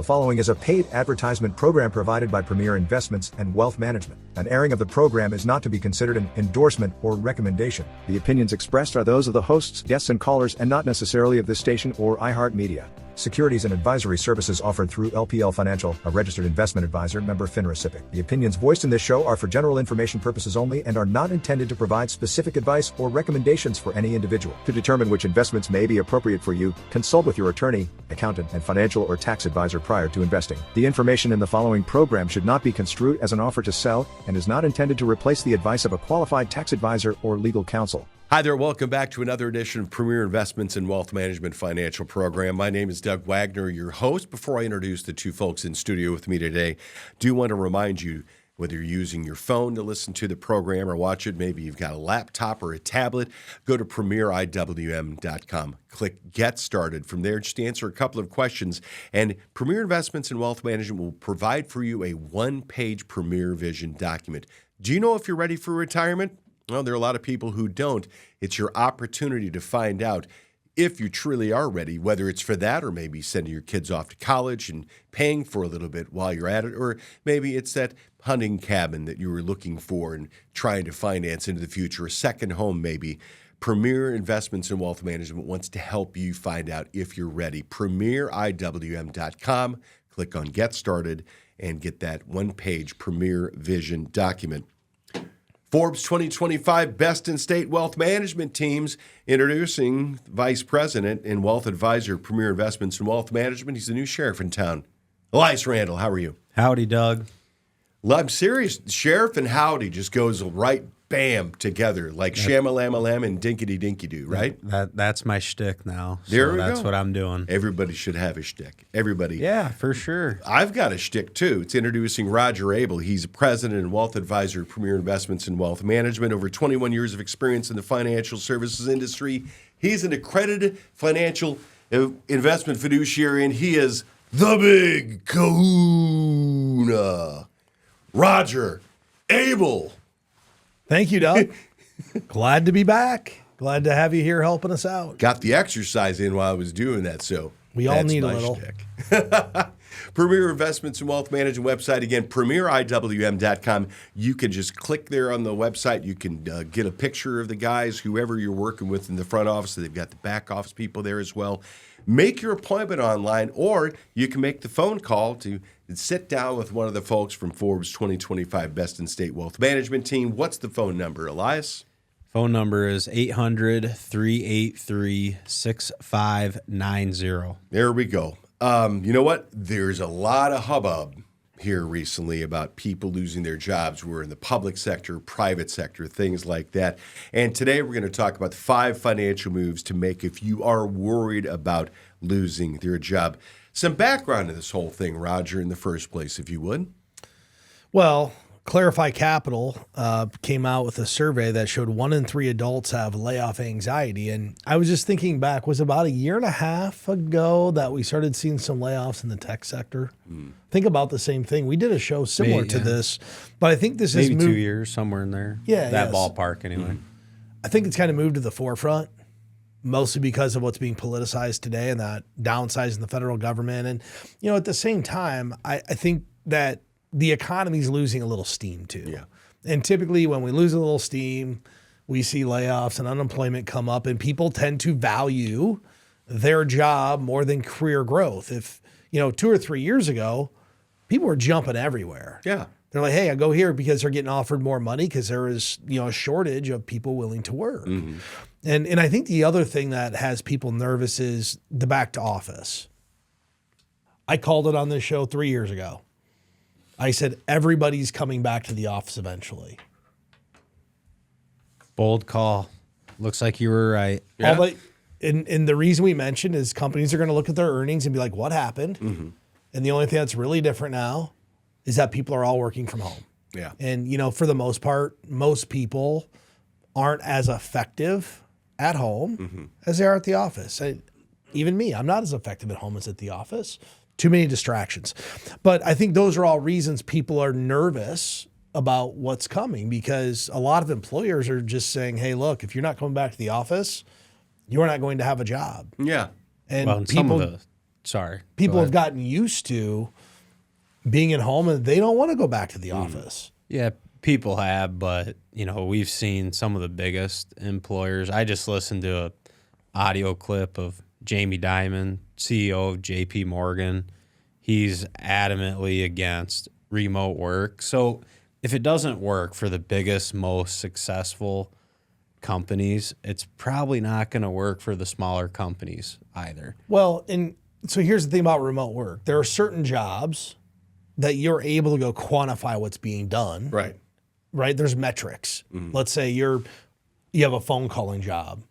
following is a paid advertisement program provided by Premier Investments and Wealth Management. An airing of the program is not to be considered an endorsement or recommendation. The opinions expressed are those of the hosts, guests, and callers, and not necessarily of this station or iHeartMedia. Securities and advisory services offered through LPL Financial, a registered investment advisor, member FINRA SIPC. The opinions voiced in this show are for general information purposes only and are not intended to provide specific advice or recommendations for any individual. To determine which investments may be appropriate for you, consult with your attorney, accountant, and financial or tax advisor prior to investing. The information in the following program should not be construed as an offer to sell and is not intended to replace the advice of a qualified tax advisor or legal counsel. Hi there, welcome back to another edition of Premier Investments and Wealth Management Financial Program. My name is Doug Wagner, your host. Before I introduce the two folks in studio with me today, do want to remind you, whether you're using your phone to listen to the program or watch it, maybe you've got a laptop or a tablet, go to premieriwm.com. Click Get Started. From there, just answer a couple of questions, and Premier Investments and Wealth Management will provide for you a one-page Premier Vision document. Do you know if you're ready for retirement? Well, there are a lot of people who don't. It's your opportunity to find out if you truly are ready, whether it's for that or maybe sending your kids off to college and paying for a little bit while you're at it, or maybe it's that hunting cabin that you were looking for and trying to finance into the future, a second home maybe. Premier Investments and Wealth Management wants to help you find out if you're ready. PremierIWM.com. Click on Get Started and get that one-page Premier Vision document. Forbes 2025 Best in State Wealth Management Teams, introducing Vice President and Wealth Advisor, Premier Investments and Wealth Management. He's the new sheriff in town. Elias Randall, how are you? Howdy, Doug. I'm serious. Sheriff and howdy just goes right, bam, together, like shama-lama-lam and dinkity-dinky-doo, right? That's my shtick now. There we that's go. what I'm doing. Everybody should have a shtick. Everybody. Yeah, for sure. I've got a shtick, too. It's introducing Roger Abel. He's President and Wealth Advisor at Premier Investments and Wealth Management. Over 21 years of experience in the financial services industry. He's an accredited financial investment fiduciary, and he is the big kahuna. Roger Abel. Thank you, Doug. Glad to be back. Glad to have you here helping us out. Got the exercise in while I was doing that, so we all need a little. Premier Investments and Wealth Management website, again, premieriwm.com. You can just click there on the website. You can get a picture of the guys, whoever you're working with in the front office. They've got the back office people there as well. Make your appointment online, or you can make the phone call to sit down with one of the folks from Forbes 2025 Best in State Wealth Management Team. What's the phone number, Elias? Phone number is 800-383-6590. There we go. You know what? There's a lot of hubbub here recently about people losing their jobs who are in the public sector, private sector, things like that. And today we're going to talk about 5 financial moves to make if you are worried about losing your job. Some background to this whole thing, Roger, in the first place, if you would. Well, Clarify Capital came out with a survey that showed 1 in 3 adults have layoff anxiety. And I was just thinking back, was about a year and a half ago that we started seeing some layoffs in the tech sector. Think about the same thing. We did a show similar to this, but I think this is maybe 2 years, somewhere in there. Yeah, that ballpark anyway. I think it's kind of moved to the forefront, mostly because of what's being politicized today and that downsizing the federal government. And, you know, at the same time, I think that the economy's losing a little steam too. Yeah. And typically when we lose a little steam, we see layoffs and unemployment come up, and people tend to value their job more than career growth. If, 2 or 3 years ago, people were jumping everywhere. Yeah. They're like, hey, I go here because they're getting offered more money because there is, a shortage of people willing to work. And I think the other thing that has people nervous is the back to office. I called it on this show 3 years ago. I said, everybody's coming back to the office eventually. Bold call. Looks like you were right. Yeah. And the reason we mentioned is companies are going to look at their earnings and be like, what happened? And the only thing that's really different now is that people are all working from home. Yeah. And, for the most part, most people aren't as effective at home as they are at the office. Even me, I'm not as effective at home as at the office. Too many distractions. But I think those are all reasons people are nervous about what's coming, because a lot of employers are just saying, hey, look, if you're not coming back to the office, you're not going to have a job. Yeah. And Well, and some of the Sorry. People Go have ahead. gotten used to being at home and they don't want to go back to the office. Yeah, people have, but we've seen some of the biggest employers. I just listened to a audio clip of Jamie Dimon, CEO of JP Morgan. He's adamantly against remote work. So if it doesn't work for the biggest, most successful companies, it's probably not going to work for the smaller companies either. Well, and so here's the thing about remote work. There are certain jobs that you're able to go quantify what's being done. Right? There's metrics. Let's say you have a phone calling job.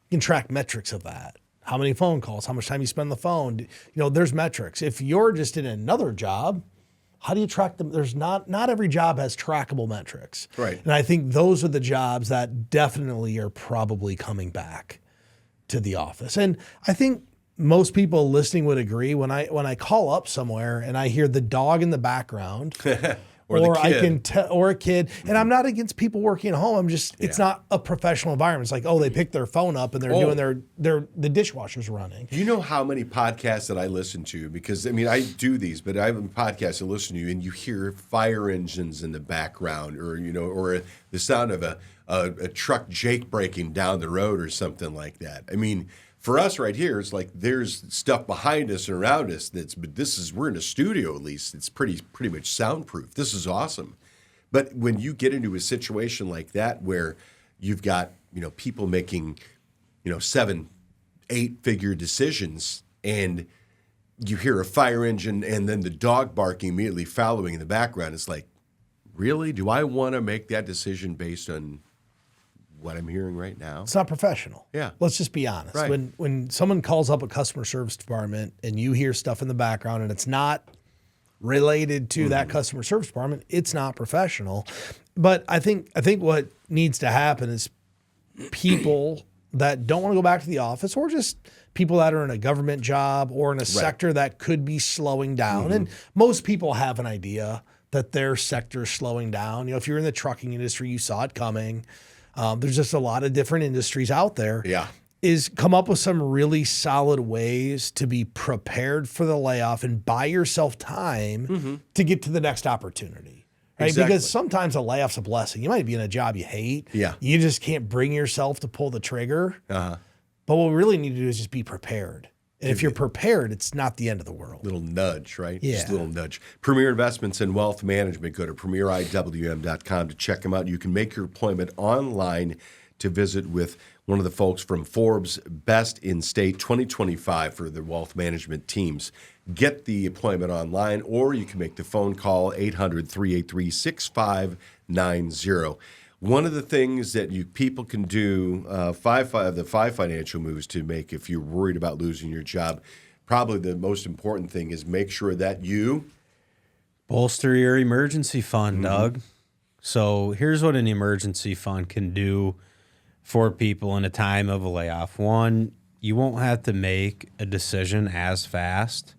You can track metrics of that. How many phone calls, how much time you spend on the phone. There's metrics. If you're just in another job, how do you track them? There's not every job has trackable metrics. Right. And I think those are the jobs that definitely are probably coming back to the office. And I think most people listening would agree when I call up somewhere and I hear the dog in the background Or I can tell, or a kid, and I'm not against people working at home. I'm just, it's not a professional environment. It's like, they pick their phone up and they're doing the dishwasher's running. Do you know how many podcasts that I listen to? Because I do these, but I have a podcast to listen to, and you hear fire engines in the background, or or the sound of a truck jake braking down the road or something like that. For us right here, it's like there's stuff behind us and around us we're in a studio at least. It's pretty much soundproof. This is awesome. But when you get into a situation like that where you've got, people making, 7, 8-figure decisions, and you hear a fire engine and then the dog barking immediately following in the background, it's like, really? Do I want to make that decision based on what I'm hearing right now? It's not professional. Yeah. Let's just be honest. Right. When someone calls up a customer service department and you hear stuff in the background and it's not related to that customer service department, it's not professional. But I think what needs to happen is people that don't want to go back to the office, or just people that are in a government job or in a sector that could be slowing down. And most people have an idea that their sector is slowing down. If you're in the trucking industry, you saw it coming. There's just a lot of different industries out there. Yeah. Is come up with some really solid ways to be prepared for the layoff and buy yourself time to get to the next opportunity. Right? Exactly. Because sometimes a layoff's a blessing. You might be in a job you hate. Yeah. You just can't bring yourself to pull the trigger. But what we really need to do is just be prepared. And if you're prepared, it's not the end of the world. Little nudge, right? Yeah. Just a little nudge. Premier Investments and Wealth Management. Go to premieriwm.com to check them out. You can make your appointment online to visit with one of the folks from Forbes Best in State 2025 for the wealth management teams. Get the appointment online, or you can make the phone call, 800-383-6590. One of the things that people can do, the five financial moves to make if you're worried about losing your job, probably the most important thing is make sure that you Bolster your emergency fund, Doug. So here's what an emergency fund can do for people in a time of a layoff. One, you won't have to make a decision as fast,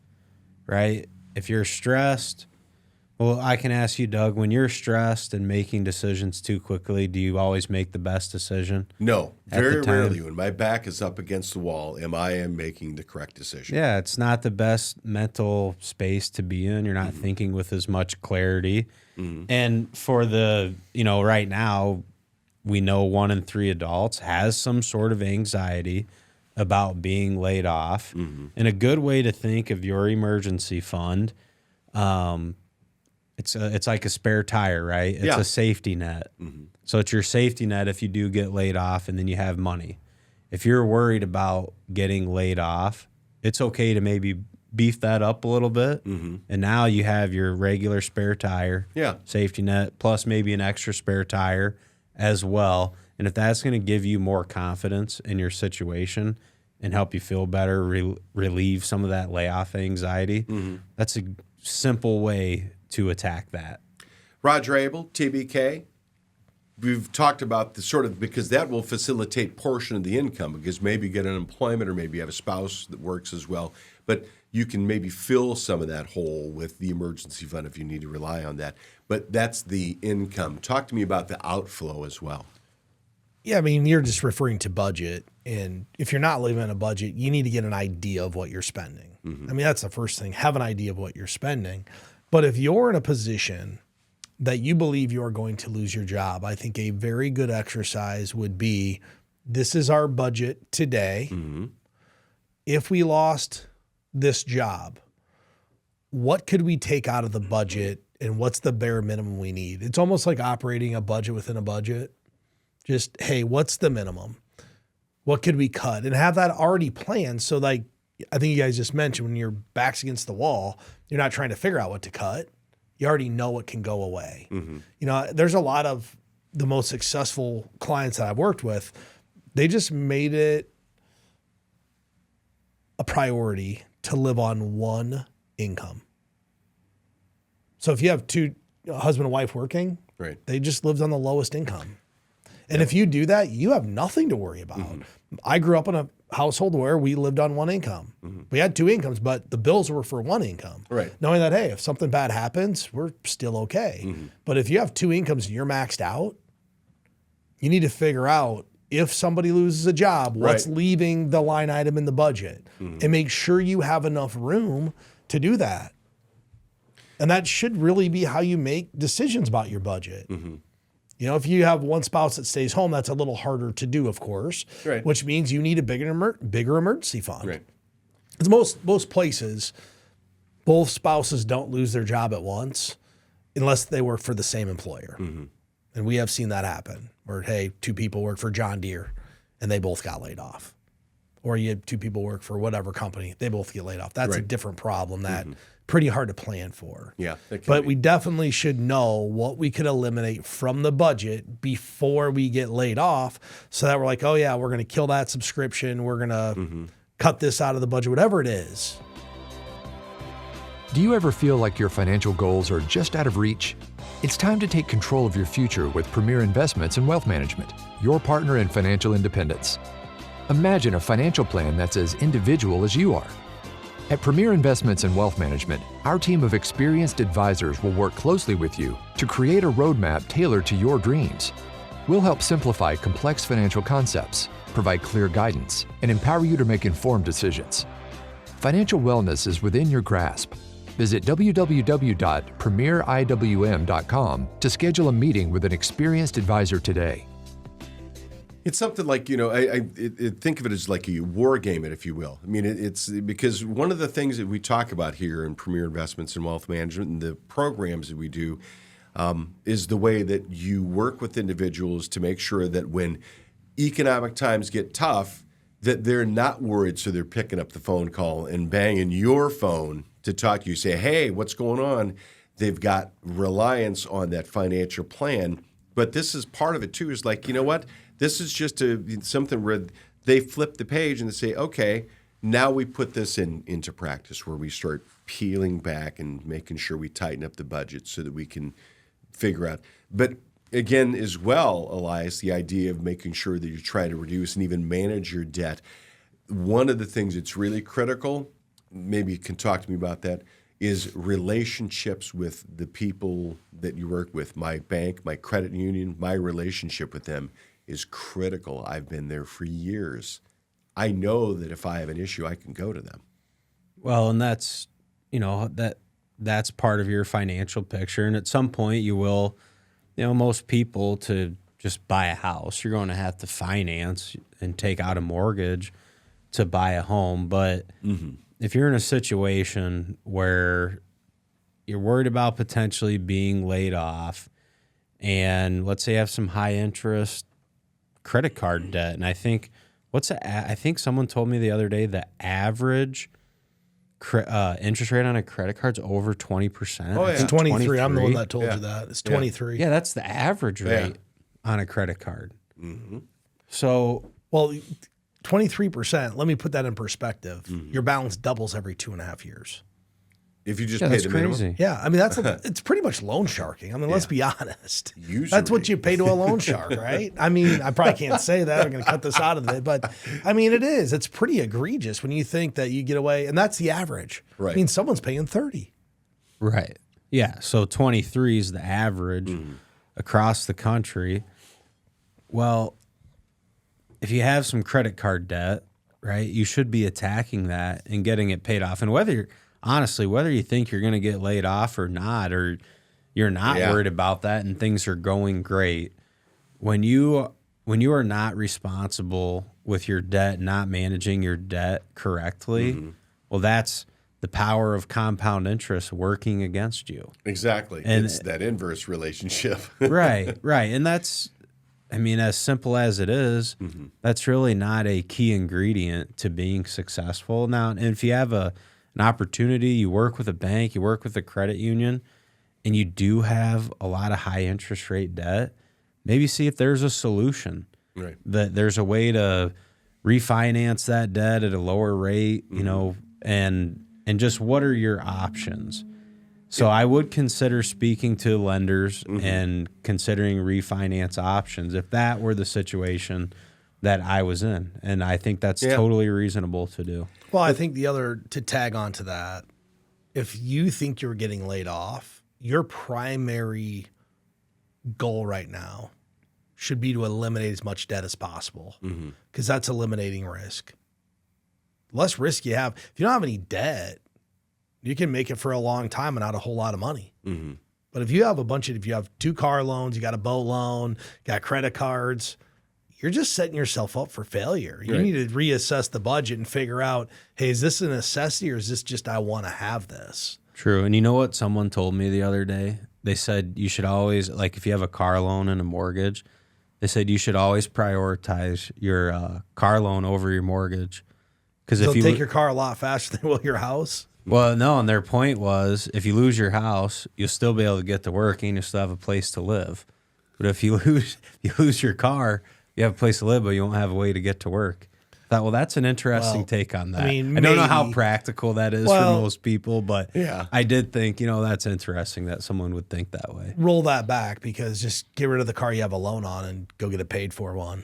right? If you're stressed, well, I can ask you, Doug, when you're stressed and making decisions too quickly, do you always make the best decision? No, At the very time. rarely. When my back is up against the wall, am making the correct decision? Yeah, it's not the best mental space to be in. You're not thinking with as much clarity. And for right now, we know 1 in 3 adults has some sort of anxiety about being laid off. And a good way to think of your emergency fund, it's like a spare tire, right? It's a safety net. So it's your safety net if you do get laid off, and then you have money. If you're worried about getting laid off, it's okay to maybe beef that up a little bit. And now you have your regular spare tire, safety net, plus maybe an extra spare tire as well. And if that's going to give you more confidence in your situation and help you feel better, relieve some of that layoff anxiety, that's a simple way to attack that. Roger Abel, TBK, we've talked about the because that will facilitate portion of the income, because maybe you get unemployment or maybe you have a spouse that works as well. But you can maybe fill some of that hole with the emergency fund if you need to rely on that. But that's the income. Talk to me about the outflow as well. Yeah, I mean, you're just referring to budget. And if you're not living in a budget, you need to get an idea of what you're spending. I mean, that's the first thing. Have an idea of what you're spending. But if you're in a position that you believe you are going to lose your job, I think a very good exercise would be, this is our budget today. If we lost this job, what could we take out of the budget and what's the bare minimum we need? It's almost like operating a budget within a budget. Just, hey, what's the minimum? What could we cut? And have that already planned. So like, I think you guys just mentioned, when your back's against the wall, you're not trying to figure out what to cut. You already know what can go away. You know, there's a lot of the most successful clients that I've worked with, they just made it a priority to live on one income. So if you have a husband and wife working, right, they just lived on the lowest income. And if you do that, you have nothing to worry about. I grew up in a household where we lived on one income. We had two incomes, but the bills were for one income. Right. Knowing that, hey, if something bad happens, we're still okay. But if you have two incomes and you're maxed out, you need to figure out, if somebody loses a job, what's leaving the line item in the budget, and make sure you have enough room to do that. And that should really be how you make decisions about your budget. You know, if you have one spouse that stays home, that's a little harder to do, of course, which means you need a bigger emergency fund. Right. Because most places, both spouses don't lose their job at once unless they work for the same employer. And we have seen that happen where, hey, two people work for John Deere and they both got laid off. Or you have two people work for whatever company, they both get laid off. That's a different problem that pretty hard to plan for. Yeah. But we definitely should know what we could eliminate from the budget before we get laid off, so that we're like, oh yeah, we're going to kill that subscription. We're going to cut this out of the budget, whatever it is. Do you ever feel like your financial goals are just out of reach? It's time to take control of your future with Premier Investments and Wealth Management, your partner in financial independence. Imagine a financial plan that's as individual as you are. At Premier Investments and Wealth Management, our team of experienced advisors will work closely with you to create a roadmap tailored to your dreams. We'll help simplify complex financial concepts, provide clear guidance, and empower you to make informed decisions. Financial wellness is within your grasp. Visit www.premieriwm.com to schedule a meeting with an experienced advisor today. It's something like, you know, I think of it as like a war game, if you will. I mean, it's because one of the things that we talk about here in Premier Investments and Wealth Management and the programs that we do is the way that you work with individuals to make sure that when economic times get tough, that they're not worried, so they're picking up the phone call and banging your phone to talk to you, say, hey, what's going on? They've got reliance on that financial plan. But this is part of it, too, is like, you know what? This is just something where they flip the page and they say, okay, now we put this into practice, where we start peeling back and making sure we tighten up the budget so that we can figure out. But again, as well, Elias, the idea of making sure that you're trying to reduce and even manage your debt. One of the things that's really critical, maybe you can talk to me about that, is relationships with the people that you work with. My bank, my credit union, my relationship with them is critical. I've been there for years. I know that if I have an issue, I can go to them. Well, and that's, you know, that's part of your financial picture. And at some point you will, you know, most people, to just buy a house, you're going to have to finance and take out a mortgage to buy a home. But if you're in a situation where you're worried about potentially being laid off, and let's say you have some high interest credit card debt, and I think someone told me the other day the average interest rate on a credit card's over 20%. Oh, yeah. It's 23. I'm the one that told you that. It's 23. Yeah, that's the average rate on a credit card. So, well, 23%, let me put that in perspective. Your balance doubles every 2.5 years. If you just pay the minimum. Crazy. Yeah, I mean, it's pretty much loan sharking. I mean, let's be honest. Usury. That's what you pay to a loan shark, right? I mean, I probably can't say that. I'm going to cut this out of it. But, I mean, it is. It's pretty egregious when you think that you get away. And that's the average. Right. I mean, someone's paying 30. Right. Yeah, so 23 is the average across the country. Well, if you have some credit card debt, right, you should be attacking that and getting it paid off. And whether you think you're going to get laid off or not, or you're not worried about that and things are going great, when you are not responsible with your debt, not managing your debt correctly, well, that's the power of compound interest working against you. Exactly. And it's that inverse relationship. Right. And that's, I mean, as simple as it is, that's really not a key ingredient to being successful. Now, and if you have an opportunity, you work with a bank, you work with a credit union, and you do have a lot of high interest rate debt, maybe see if there's a solution. Right. That there's a way to refinance that debt at a lower rate, you know, and just what are your options? So I would consider speaking to lenders and considering refinance options if that were the situation that I was in. And I think that's totally reasonable to do. Well, I think to tag on to that, if you think you're getting laid off, your primary goal right now should be to eliminate as much debt as possible, because that's eliminating risk. The less risk you have, if you don't have any debt, you can make it for a long time and not a whole lot of money. But if you have if you have 2 car loans, you got a boat loan, got credit cards, you're just setting yourself up for failure. You need to reassess the budget and figure out, hey, is this a necessity or is this just I want to have this? True. And you know what someone told me the other day? They said you should always, like if you have a car loan and a mortgage, they said you should always prioritize your car loan over your mortgage. Because if you take your car a lot faster than will your house. Well, no, and their point was if you lose your house, you'll still be able to get to work and you'll still have a place to live. But if you lose your car, you have a place to live, but you won't have a way to get to work. I thought, well, that's an interesting take on that. I don't know how practical that is for most people, but I did think, that's interesting that someone would think that way. Roll that back, because just get rid of the car you have a loan on and go get it paid for one.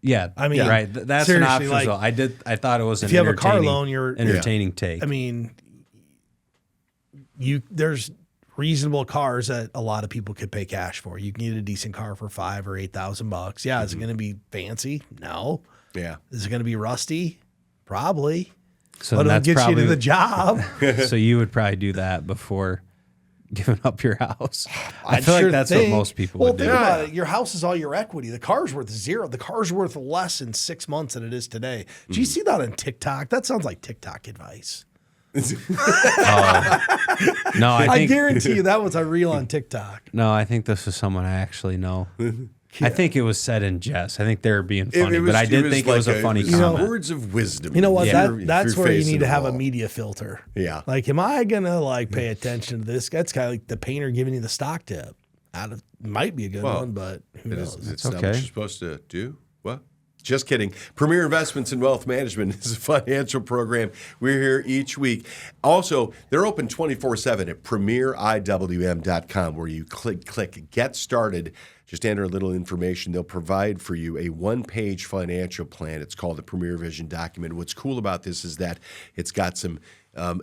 Yeah, I mean, right. That's an option. Like, I thought it was an entertaining, car loan, entertaining take. I mean, there's reasonable cars that a lot of people could pay cash for. You can get a decent car for $5,000 or $8,000. Yeah, is it going to be fancy? No. Yeah. Is it going to be rusty? Probably. So but it'll get you to the job. So you would probably do that before giving up your house. I feel like that's what most people would do. Think about it. Your house is all your equity. The car's worth $0. The car's worth less in 6 months than it is today. Do you see that on TikTok? That sounds like TikTok advice. No, I guarantee you that was a reel on TikTok. No, I think this is someone I actually know. I think it was said in jest. I think they were being funny, but I did think it was a funny comment. Words of wisdom. You know what? That's where you need to have a media filter. Yeah. Like, am I going to pay attention to this? That's kind of like the painter giving you the stock tip. Might be a good one, but who knows? It's not what you're supposed to do. What? Just kidding. Premier Investments and Wealth Management is a financial program. We're here each week. Also, they're open 24/7 at premieriwm.com, where you click Get Started. Just enter a little information. They'll provide for you a one-page financial plan. It's called the Premier Vision document. What's cool about this is that it's got some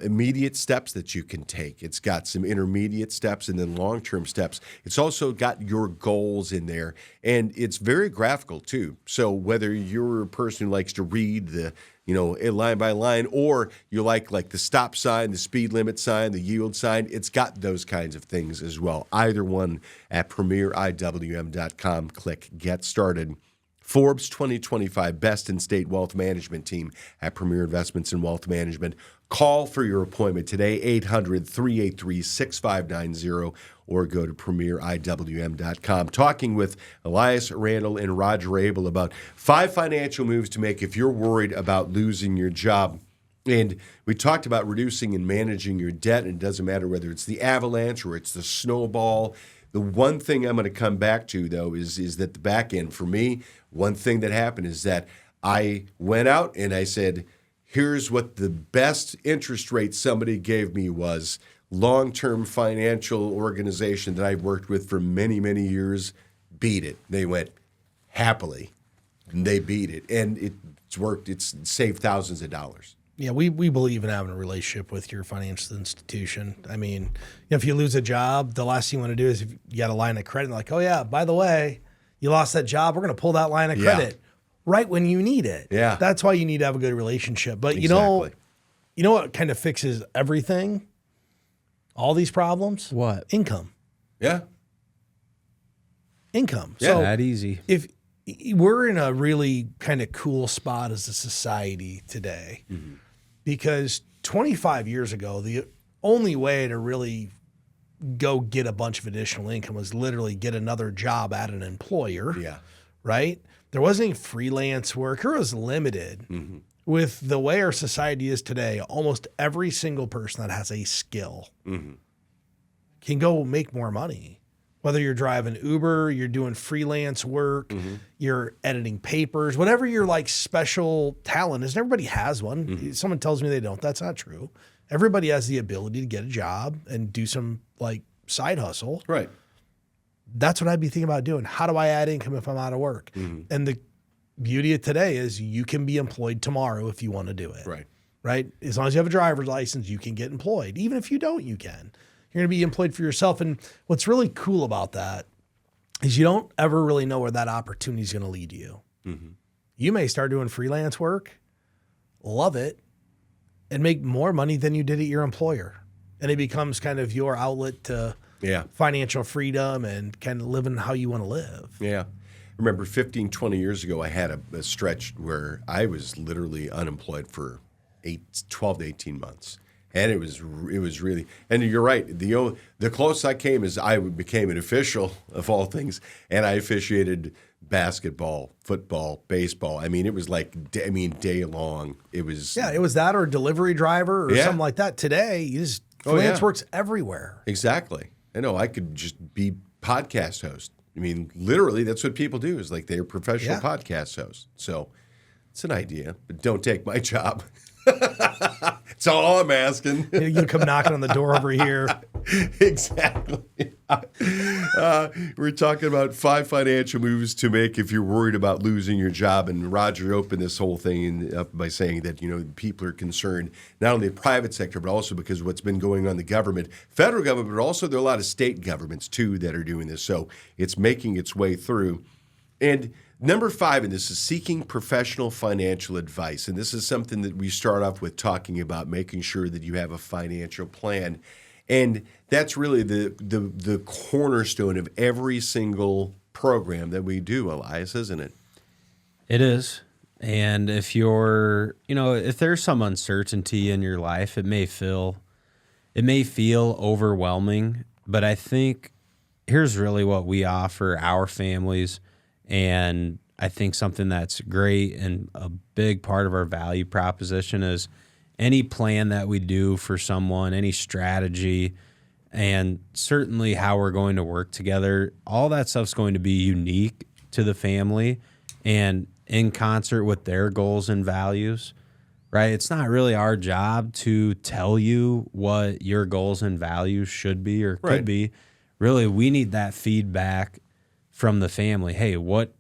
immediate steps that you can take. It's got some intermediate steps and then long-term steps. It's also got your goals in there, and it's very graphical too. So whether you're a person who likes to read the line by line, or you like the stop sign, the speed limit sign, the yield sign, it's got those kinds of things as well. Either one at premieriwm.com. Click Get Started. Forbes 2025 Best in State Wealth Management Team at Premier Investments and Wealth Management. Call for your appointment today, 800-383-6590, or go to premieriwm.com. Talking with Elias, Randall, and Roger Abel about 5 financial moves to make if you're worried about losing your job. And we talked about reducing and managing your debt, and it doesn't matter whether it's the avalanche or it's the snowball. The one thing I'm going to come back to, though, is that the back end, for me, one thing that happened is that I went out and I said, here's what the best interest rate somebody gave me was. Long-term financial organization that I've worked with for many, many years, beat it. They went happily, and they beat it. And it's worked. It's saved thousands of dollars. Yeah, we believe in having a relationship with your financial institution. I mean, if you lose a job, the last thing you want to do is if you got a line of credit, like, oh, yeah, by the way, you lost that job, we're going to pull that line of credit. right when you need it. Yeah. That's why you need to have a good relationship. But Exactly. you know what kind of fixes everything? All these problems? What? Income. Yeah. Income. Yeah. So That easy. if we're in a really kind of cool spot as a society today, because 25 years ago, the only way to really go get a bunch of additional income was literally get another job at an employer. Yeah. Right? There wasn't any freelance work. It was limited. With the way our society is today, almost every single person that has a skill can go make more money. Whether you're driving Uber, you're doing freelance work, you're editing papers, whatever your like special talent is, and everybody has one. Someone tells me they don't. That's not true. Everybody has the ability to get a job and do some like side hustle. Right. That's what I'd be thinking about doing. How do I add income if I'm out of work? And the beauty of today is you can be employed tomorrow if you want to do it. Right. Right? As long as you have a driver's license, you can get employed. Even if you don't, you can. You're going to be employed for yourself. And what's really cool about that is you don't ever really know where that opportunity is going to lead you. You may start doing freelance work, love it, and make more money than you did at your employer. And it becomes kind of your outlet to financial freedom and kind of living how you want to live. Yeah. I remember 15, 20 years ago, I had a stretch where I was literally unemployed for 12 to 18 months. And it was really, and you're right. The closest I came is I became an official of all things, and I officiated basketball, football, baseball. I mean, it was like, day long. It was it was that or a delivery driver or something like that. Today, you just freelance works everywhere. Exactly. I know. I could just be podcast host. I mean, literally, that's what people do. Is like they're professional podcast hosts. So it's an idea, but don't take my job. That's all I'm asking. You come knocking on the door over here. Exactly. We're talking about 5 financial moves to make if you're worried about losing your job. And Roger opened this whole thing up by saying that, people are concerned, not only the private sector, but also because of what's been going on in the government, federal government, but also there are a lot of state governments, too, that are doing this. So it's making its way through. And number 5 in this is seeking professional financial advice. And this is something that we start off with talking about, making sure that you have a financial plan. And that's really the cornerstone of every single program that we do, Elias, isn't it? It is. And if you're, if there's some uncertainty in your life, it may feel overwhelming. But I think here's really what we offer our families. And I think something that's great and a big part of our value proposition is any plan that we do for someone, any strategy, and certainly how we're going to work together, all that stuff's going to be unique to the family and in concert with their goals and values, right? It's not really our job to tell you what your goals and values should be or could be. Really, we need that feedback from the family. Hey, what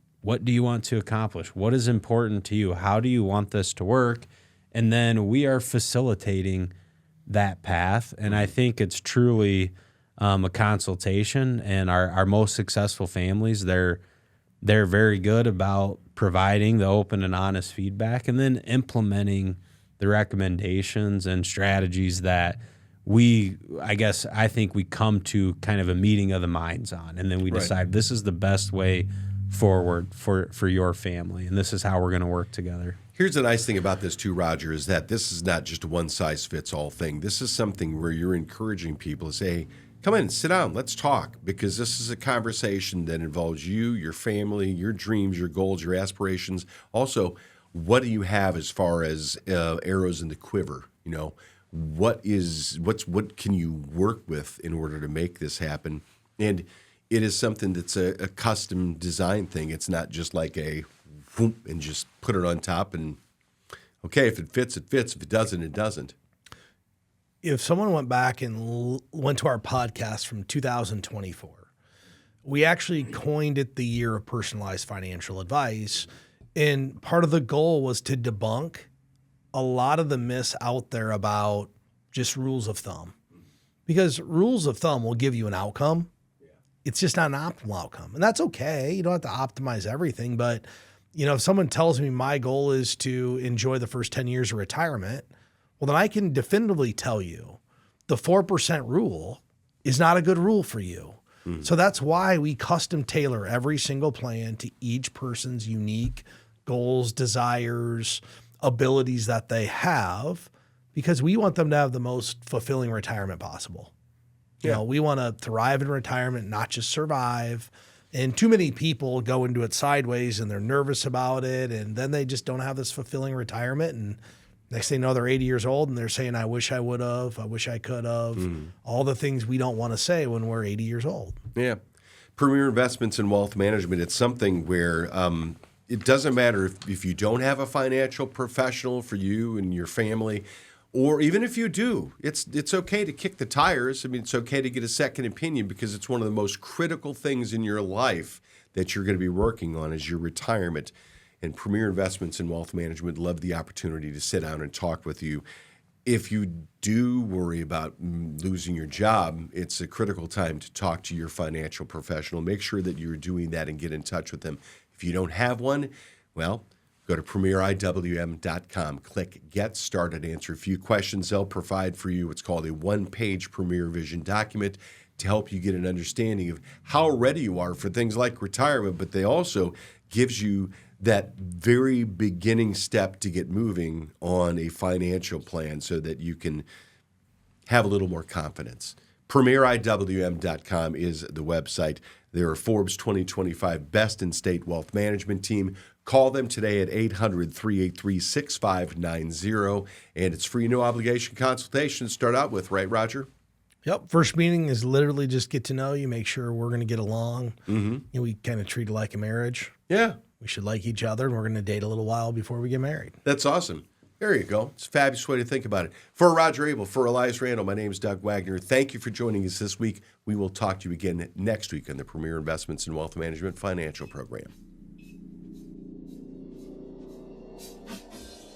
do you want to accomplish? What is important to you? How do you want this to work? And then we are facilitating that path. And I think it's truly a consultation. And our most successful families, they're very good about providing the open and honest feedback and then implementing the recommendations and strategies that I think we come to kind of a meeting of the minds on. And then we decide this is the best way forward for your family. And this is how we're going to work together. Here's the nice thing about this too, Roger, is that this is not just a one-size-fits-all thing. This is something where you're encouraging people to say, come in, sit down, let's talk, because this is a conversation that involves you, your family, your dreams, your goals, your aspirations. Also, what do you have as far as arrows in the quiver? What can you work with in order to make this happen? And it is something that's a custom design thing. It's not just like a whoop and just put it on top and, okay, if it fits, it fits. If it doesn't, it doesn't. If someone went back and went to our podcast from 2024, we actually coined it the year of personalized financial advice. And part of the goal was to debunk a lot of the myths out there about just rules of thumb. Because rules of thumb will give you an outcome. It's just not an optimal outcome. And that's okay. You don't have to optimize everything, but if someone tells me my goal is to enjoy the first 10 years of retirement, well, then I can definitively tell you the 4% rule is not a good rule for you. So that's why we custom tailor every single plan to each person's unique goals, desires, abilities that they have, because we want them to have the most fulfilling retirement possible. We want to thrive in retirement, not just survive. And too many people go into it sideways and they're nervous about it. And then they just don't have this fulfilling retirement. And next thing you know, they're 80 years old and they're saying, I wish I would have, I wish I could have, all the things we don't want to say when we're 80 years old. Yeah. Premier Investments in Wealth Management, it's something where it doesn't matter if you don't have a financial professional for you and your family, or even if you do, it's okay to kick the tires. I mean, it's okay to get a second opinion, because it's one of the most critical things in your life that you're going to be working on is your retirement. And Premier Investments in Wealth Management love the opportunity to sit down and talk with you. If you do worry about losing your job, it's a critical time to talk to your financial professional. Make sure that you're doing that and get in touch with them. If you don't have one, well, go to premieriwm.com, click Get Started, answer a few questions. They'll provide for you what's called a one-page Premier Vision document to help you get an understanding of how ready you are for things like retirement, but they also gives you that very beginning step to get moving on a financial plan so that you can have a little more confidence. PremierIWM.com is the website. They're Forbes 2025 Best in State Wealth Management Team. Call them today at 800-383-6590, and it's free, no obligation consultation to start out with, right, Roger? Yep. First meeting is literally just get to know you, make sure we're going to get along. We kind of treat it like a marriage. Yeah. We should like each other, and we're going to date a little while before we get married. That's awesome. There you go. It's a fabulous way to think about it. For Roger Abel, for Elias Randall, my name is Doug Wagner. Thank you for joining us this week. We will talk to you again next week on the Premier Investments in Wealth Management Financial Program.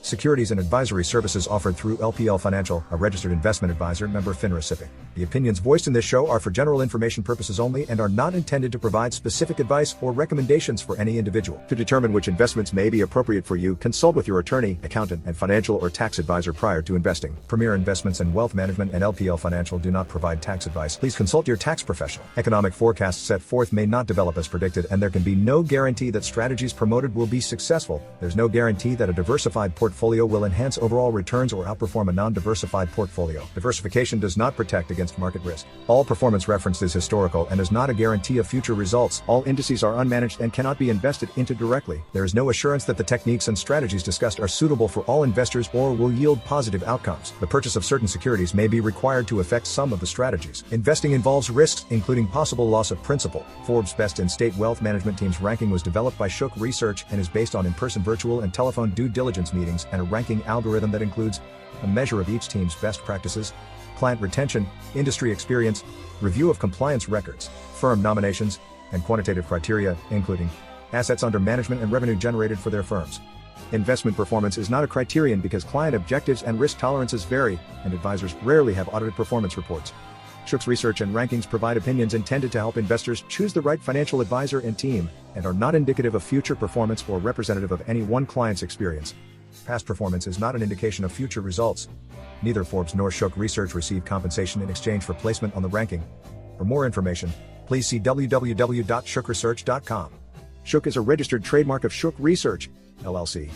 Securities and advisory services offered through LPL Financial, a registered investment advisor, member FINRA SIPC. The opinions voiced in this show are for general information purposes only and are not intended to provide specific advice or recommendations for any individual. To determine which investments may be appropriate for you, consult with your attorney, accountant, and financial or tax advisor prior to investing. Premier Investments and Wealth Management and LPL Financial do not provide tax advice. Please consult your tax professional. Economic forecasts set forth may not develop as predicted, and there can be no guarantee that strategies promoted will be successful. There's no guarantee that a diversified portfolio will enhance overall returns or outperform a non-diversified portfolio. Diversification does not protect against market risk. All performance referenced is historical and is not a guarantee of future results. All indices are unmanaged and cannot be invested into directly. There is no assurance that the techniques and strategies discussed are suitable for all investors or will yield positive outcomes. The purchase of certain securities may be required to affect some of the strategies. Investing involves risks, including possible loss of principal. Forbes Best in State Wealth Management Team's ranking was developed by Shook Research and is based on in-person, virtual, and telephone due diligence meetings and a ranking algorithm that includes a measure of each team's best practices, client retention, industry experience, review of compliance records, firm nominations, and quantitative criteria, including assets under management and revenue generated for their firms. Investment performance is not a criterion because client objectives and risk tolerances vary, and advisors rarely have audited performance reports. Shook's research and rankings provide opinions intended to help investors choose the right financial advisor and team, and are not indicative of future performance or representative of any one client's experience. Past performance is not an indication of future results. Neither Forbes nor Shook Research receive compensation in exchange for placement on the ranking. For more information, please see www.shookresearch.com. Shook is a registered trademark of Shook Research, LLC.